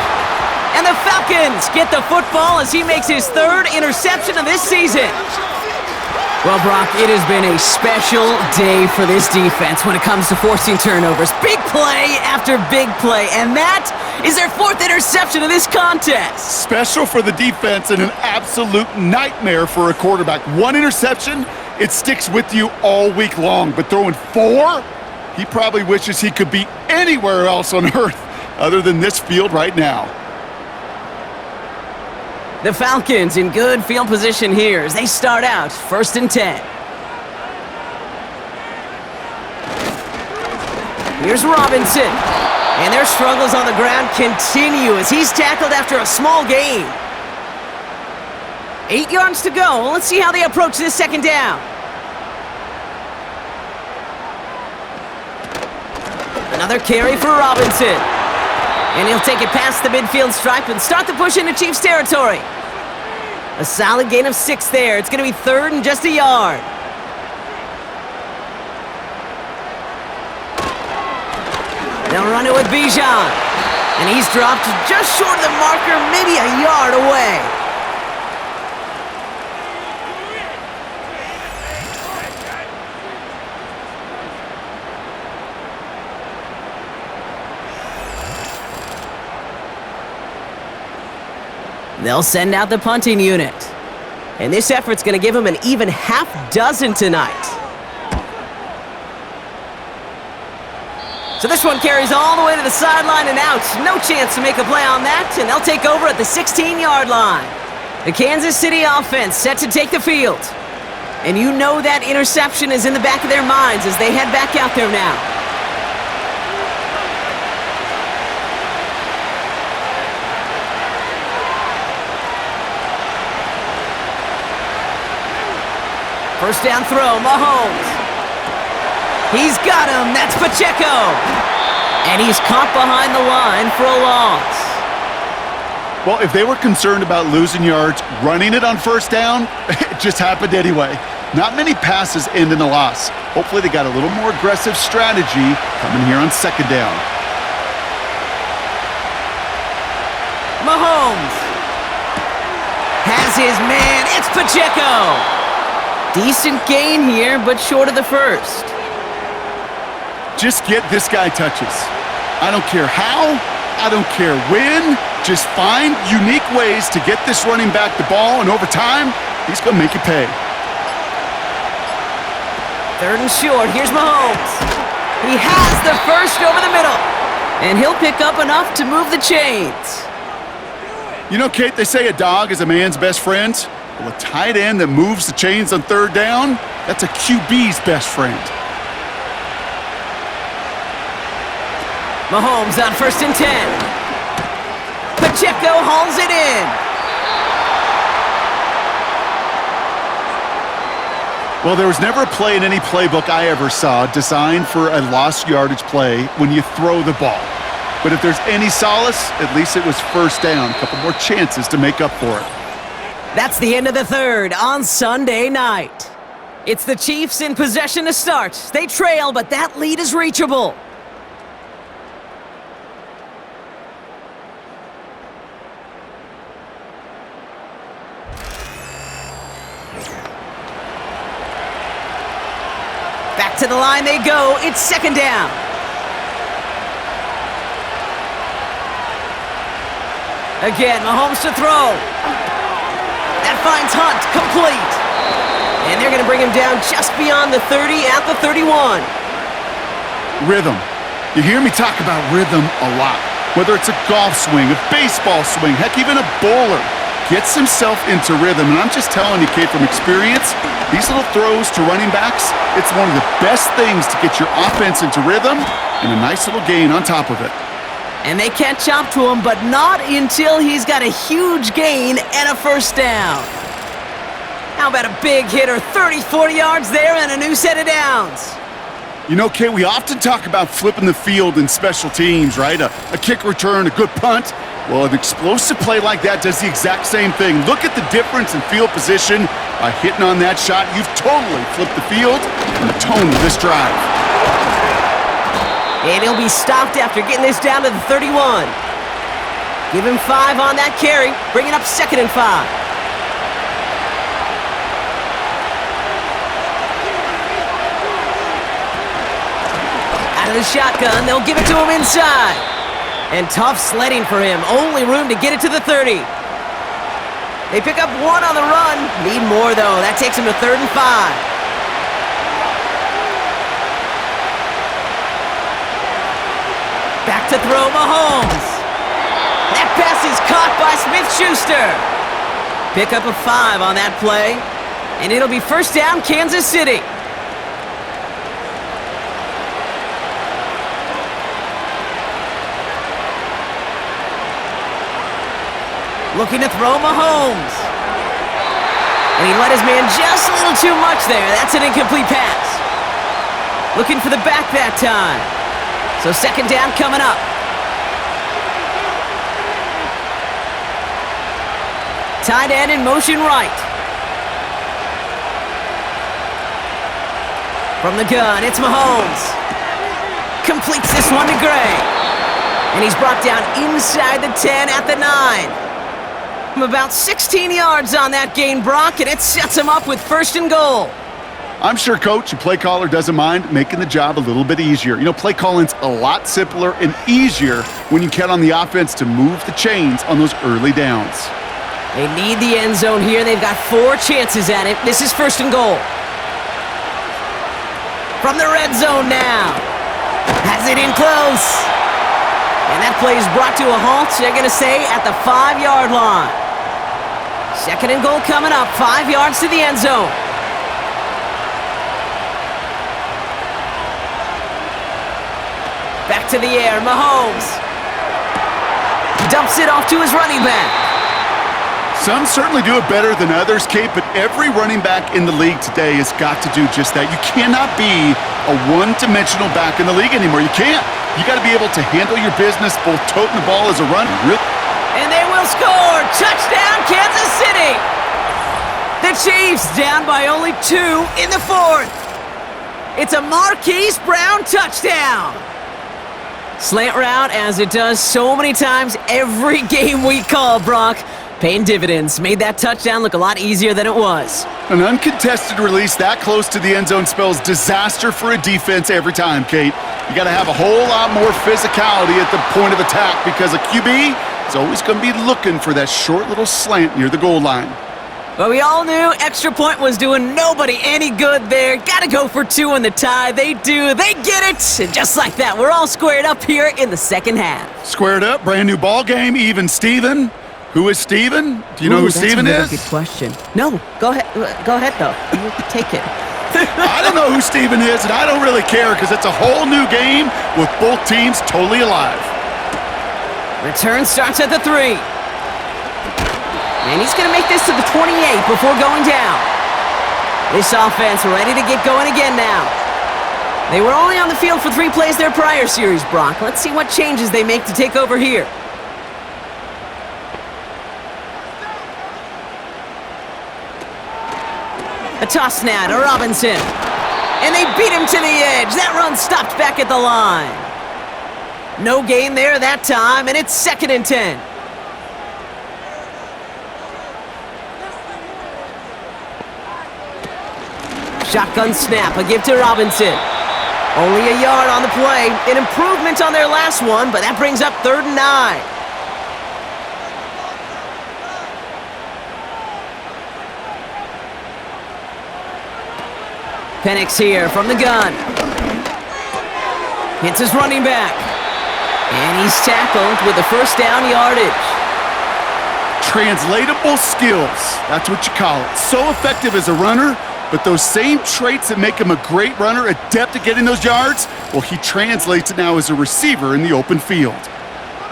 And the Falcons get the football as he makes his 3rd interception of this season. Well, Brock, it has been a special day for this defense when it comes to forcing turnovers. Big play after big play, and that is their 4th interception of this contest. Special for the defense and an absolute nightmare for a quarterback. 1 interception, it sticks with you all week long, but throwing 4, he probably wishes he could be anywhere else on earth other than this field right now. The Falcons in good field position here as they start out 1st and 10. Here's Robinson. And their struggles on the ground continue as he's tackled after a small gain. 8 yards to go. Let's see how they approach this 2nd down. Another carry for Robinson. And he'll take it past the midfield stripe and start the push into Chiefs territory. A solid gain of 6 there. It's going to be 3rd and just a yard. They'll run it with Bijan. And he's dropped just short of the marker, maybe a yard away. They'll send out the punting unit. And this effort's going to give him an even half dozen tonight. So this one carries all the way to the sideline and out. No chance to make a play on that, and they'll take over at the 16-yard line. The Kansas City offense set to take the field. And you know that interception is in the back of their minds as they head back out there now. First down throw, Mahomes. He's got him. That's Pacheco. And he's caught behind the line for a loss. Well, if they were concerned about losing yards, running it on first down, it just happened anyway. Not many passes end in a loss. Hopefully they got a little more aggressive strategy coming here on second down. Mahomes has his man. It's Pacheco. Decent gain here, but short of the first. Just get this guy touches. I don't care how, I don't care when. Just find unique ways to get this running back the ball, and over time, he's going to make you pay. Third and short, here's Mahomes. He has the first over the middle, and he'll pick up enough to move the chains. You know, Kate, they say a dog is a man's best friend. Well, a tight end that moves the chains on third down, that's a QB's best friend. Mahomes on 1st and 10. Pacheco hauls it in. Well, there was never a play in any playbook I ever saw designed for a lost yardage play when you throw the ball. But if there's any solace, at least it was first down. A couple more chances to make up for it. That's the end of the third on Sunday night. It's the Chiefs in possession to start. They trail, but that lead is reachable. Back to the line they go. It's second down. Again, Mahomes to throw. That finds Hunt, complete. And they're going to bring him down just beyond the 30 at the 31. Rhythm. You hear me talk about rhythm a lot. Whether it's a golf swing, a baseball swing, heck, even a bowler gets himself into rhythm. And I'm just telling you, Kate, from experience, these little throws to running backs, it's one of the best things to get your offense into rhythm and a nice little gain on top of it. And they catch up to him, but not until he's got a huge gain and a first down. How about a big hitter, 30, 40 yards there and a new set of downs? You know, Kay, we often talk about flipping the field in special teams, right? A kick return, a good punt. Well, an explosive play like that does the exact same thing. Look at the difference in field position. By hitting on that shot, you've totally flipped the field and the tone of this drive. And he'll be stopped after getting this down to the 31. Give him 5 on that carry, bring it up 2nd and 5. Out of the shotgun, they'll give it to him inside. And tough sledding for him, only room to get it to the 30. They pick up 1 on the run, need more though, that takes him to 3rd and 5. Back to throw, Mahomes. That pass is caught by Smith-Schuster. Pick up a 5 on that play, and it'll be first down, Kansas City. Looking to throw, Mahomes. And he let his man just a little too much there. That's an incomplete pass. Looking for the back that time. So 2nd down coming up. Tight end in motion right. From the gun, it's Mahomes. Completes this one to Gray. And he's brought down inside the 10 at the 9. About 16 yards on that gain, Brock, and it sets him up with 1st and goal. I'm sure coach and play caller doesn't mind making the job a little bit easier. You know, play calling's a lot simpler and easier when you count on the offense to move the chains on those early downs. They need the end zone here. They've got 4 chances at it. This is 1st and goal. From the red zone now. Has it in close. And that play is brought to a halt. They're going to say at the 5-yard line. 2nd and goal coming up. 5 yards to the end zone. Back to the air. Mahomes dumps it off to his running back. Some certainly do it better than others, Kate, but every running back in the league today has got to do just that. You cannot be a one-dimensional back in the league anymore. You can't. You got to be able to handle your business, both toting the ball as a runner. And they will score! Touchdown, Kansas City! The Chiefs down by only 2 in the 4th. It's a Marquise Brown touchdown. Slant route, as it does so many times every game we call, Brock. Paying dividends. Made that touchdown look a lot easier than it was. An uncontested release that close to the end zone spells disaster for a defense every time, Kate. You got to have a whole lot more physicality at the point of attack because a QB is always going to be looking for that short little slant near the goal line. But we all knew extra point was doing nobody any good there. Got to go for 2 in the tie. They do. They get it. And just like that, we're all squared up here in the 2nd half. Squared up, brand new ball game, even Steven. Who is Steven? Do you know who Steven is? That's a good question. No, go ahead. Go ahead, though. You take it. I don't know who Steven is, and I don't really care because it's a whole new game with both teams totally alive. Return starts at the 3. And he's going to make this to the 28 before going down. This offense ready to get going again now. They were only on the field for 3 plays their prior series, Brock. Let's see what changes they make to take over here. A toss now to Robinson. And they beat him to the edge. That run stopped back at the line. No gain there that time, and it's 2nd and 10. Shotgun snap, a give to Robinson. Only a yard on the play. An improvement on their last one, but that brings up 3rd and 9. Penix here from the gun. Hits his running back. And he's tackled with the 1st down yardage. Translatable skills. That's what you call it. So effective as a runner, but those same traits that make him a great runner, adept at getting those yards, well, he translates it now as a receiver in the open field.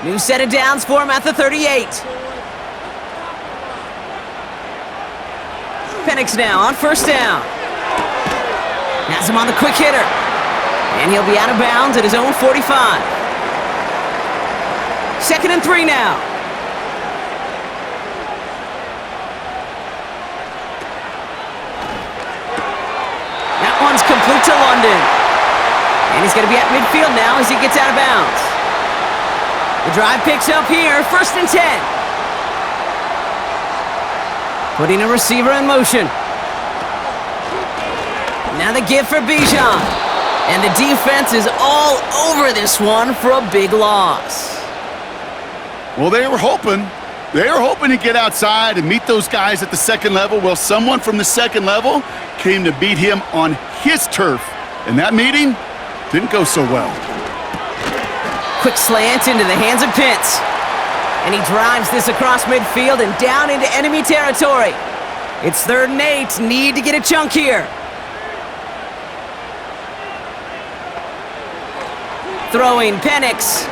New set of downs for him at the 38. Penix now on 1st down. Has him on the quick hitter. And he'll be out of bounds at his own 45. 2nd and 3 now. That one's complete to London. And he's going to be at midfield now as he gets out of bounds. The drive picks up here. 1st and 10. Putting a receiver in motion. Now the give for Bijan. And the defense is all over this one for a big loss. Well, they were hoping to get outside and meet those guys at the 2nd level. Well, someone from the 2nd level came to beat him on his turf. And that meeting didn't go so well. Quick slant into the hands of Pitts. And he drives this across midfield and down into enemy territory. It's 3rd and 8. Need to get a chunk here. Throwing Penix.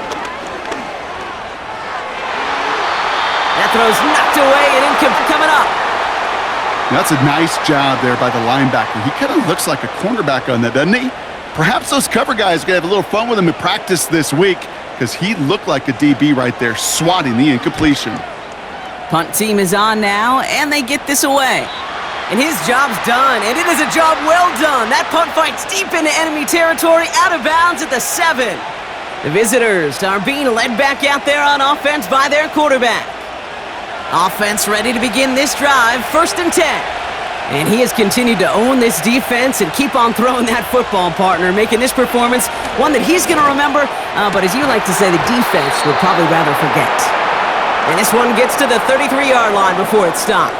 That throw's knocked away and coming up. That's a nice job there by the linebacker. He kind of looks like a cornerback on that, doesn't he? Perhaps those cover guys are going to have a little fun with him in practice this week because he looked like a DB right there, swatting the incompletion. Punt team is on now, and they get this away. And his job's done, and it is a job well done. That punt fight's deep into enemy territory, out of bounds at the 7. The visitors are being led back out there on offense by their quarterback. Offense ready to begin this drive, 1st and 10. And he has continued to own this defense and keep on throwing that football, partner, making this performance one that he's going to remember, but as you like to say, the defense would probably rather forget. And this one gets to the 33-yard line before it's stopped.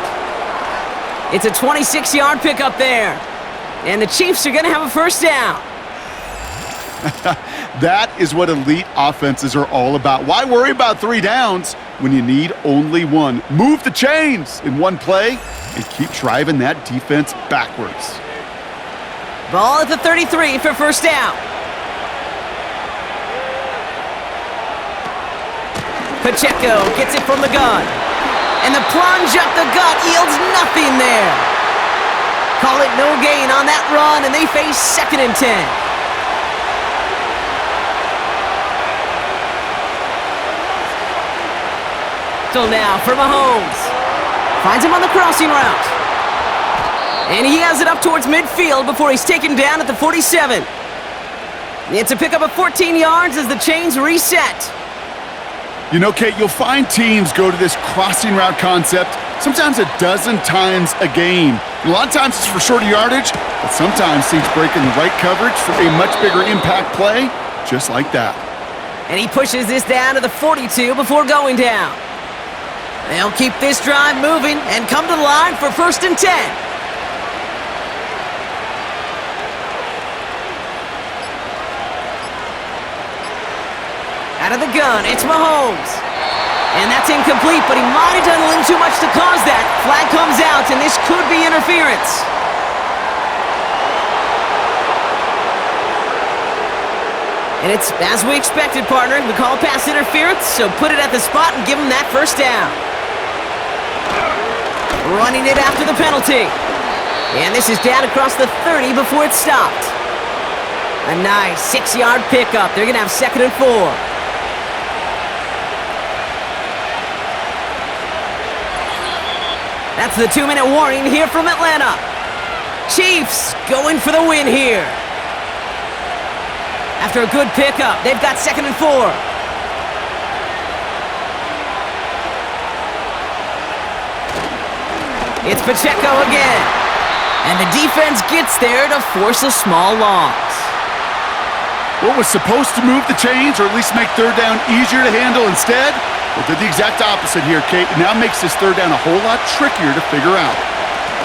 It's a 26-yard pickup there. And the Chiefs are going to have a first down. That is what elite offenses are all about. Why worry about 3 downs when you need only 1? Move the chains in one play and keep driving that defense backwards. Ball at the 33 for first down. Pacheco gets it from the gun. And the plunge up the gut yields nothing there. Call it no gain on that run, and they face 2nd and 10. So now for Mahomes. Finds him on the crossing route. And he has it up towards midfield before he's taken down at the 47. It's a pickup of 14 yards as the chains reset. You know, Kate, you'll find teams go to this crossing route concept sometimes a dozen times a game. And a lot of times it's for shorter yardage, but sometimes teams break in the right coverage for a much bigger impact play, just like that. And he pushes this down to the 42 before going down. They'll keep this drive moving and come to the line for 1st and 10. Out of the gun, it's Mahomes. And that's incomplete, but he might have done a little too much to cause that. Flag comes out, and this could be interference. And it's as we expected, partner. We call pass interference, so put it at the spot and give him that first down. Running it after the penalty. And this is down across the 30 before it's stopped. A nice 6-yard pickup. They're going to have 2nd and 4. That's the 2-minute warning here from Atlanta. Chiefs going for the win here. After a good pickup, they've got 2nd and 4. It's Pacheco again. And the defense gets there to force a small loss. What was supposed to move the chains or at least make 3rd down easier to handle instead? Well, did the exact opposite here, Kate. It now makes this 3rd down a whole lot trickier to figure out.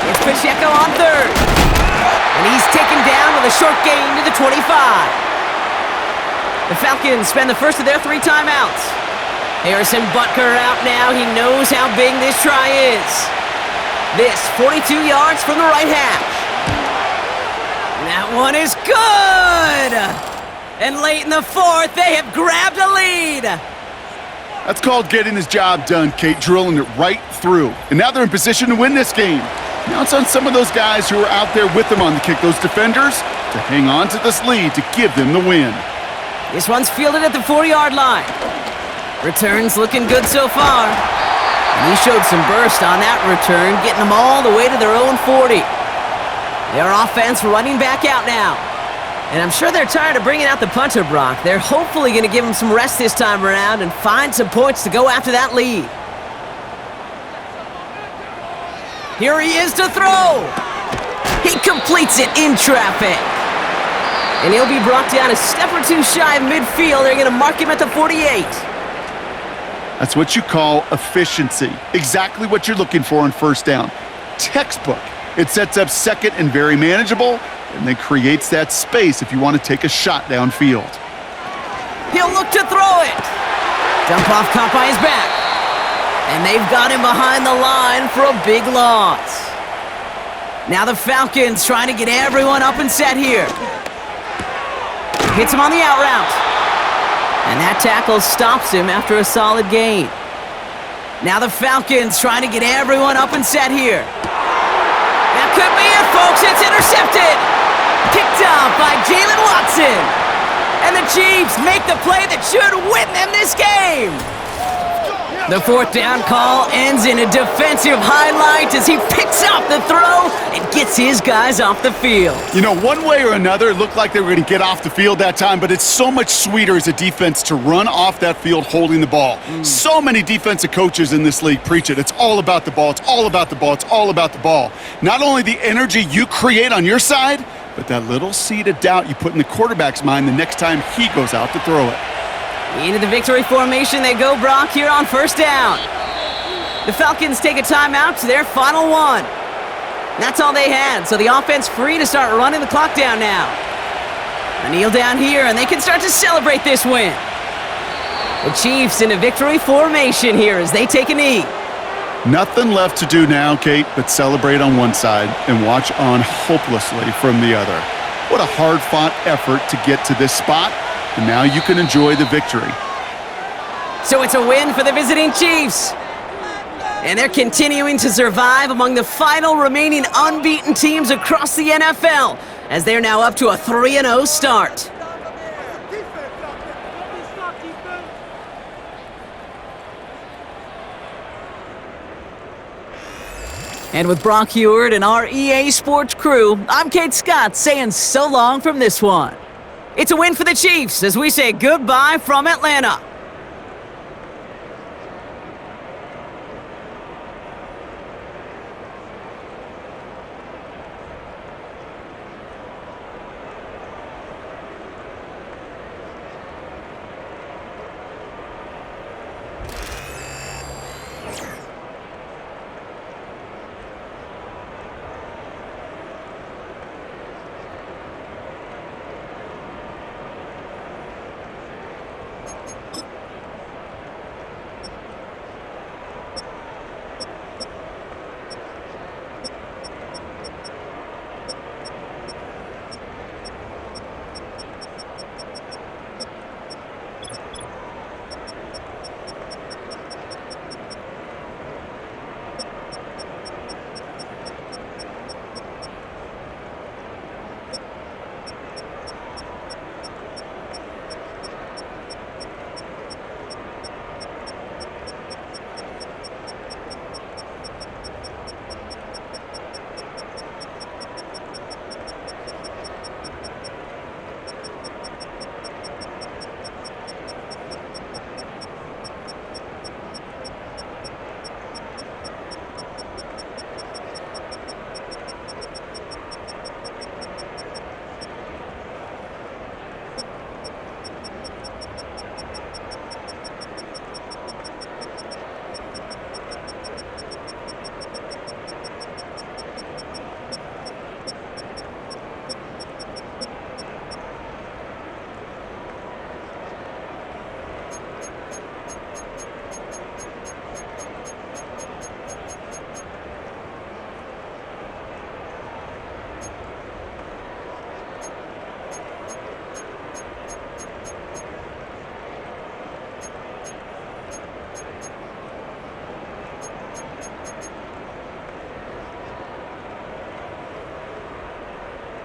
It's Pacheco on 3rd. And he's taken down with a short gain to the 25. The Falcons spend the first of their 3 timeouts. Harrison Butker out now. He knows how big this try is. This 42 yards from the right hash. And that one is good! And late in the 4th, they have grabbed a lead. That's called getting his job done, Kate, drilling it right through. And now they're in position to win this game. Now it's on some of those guys who are out there with them on the kick, those defenders, to hang on to this lead to give them the win. This one's fielded at the 4-yard line. Returns looking good so far. And he showed some burst on that return, getting them all the way to their own 40. Their offense running back out now. And I'm sure they're tired of bringing out the punter, Brock. They're hopefully going to give him some rest this time around and find some points to go after that lead. Here he is to throw. He completes it in traffic. And he'll be brought down a step or 2 shy of midfield. They're going to mark him at the 48. That's what you call efficiency. Exactly what you're looking for on 1st down. Textbook. It sets up 2nd and very manageable, and then creates that space if you want to take a shot downfield. He'll look to throw it. Dump off caught by his back. And they've got him behind the line for a big loss. Now the Falcons trying to get everyone up and set here. Hits him on the out route. And that tackle stops him after a solid gain. Now the Falcons trying to get everyone up and set here. That could be it, folks. It's intercepted. Picked off by Jalen Watson. And the Chiefs make the play that should win them this game. The 4th down call ends in a defensive highlight as he picks up the throw and gets his guys off the field. You know, one way or another, it looked like they were going to get off the field that time, but it's so much sweeter as a defense to run off that field holding the ball. So many defensive coaches in this league preach it. It's all about the ball. It's all about the ball. It's all about the ball. Not only the energy you create on your side, but that little seed of doubt you put in the quarterback's mind the next time he goes out to throw it. Into the victory formation they go, Brock, here on first down. The Falcons take a timeout to their final one. That's all they had, so the offense free to start running the clock down now. A kneel down here, and they can start to celebrate this win. The Chiefs in a victory formation here as they take a knee. Nothing left to do now, Kate, but celebrate on one side and watch on hopelessly from the other. What a hard-fought effort to get to this spot, and now you can enjoy the victory. So it's a win for the visiting Chiefs. And they're continuing to survive among the final remaining unbeaten teams across the NFL, as they're now up to a 3-0 start. And with Brock Heward and our EA Sports crew, I'm Kate Scott saying so long from this one. It's a win for the Chiefs as we say goodbye from Atlanta.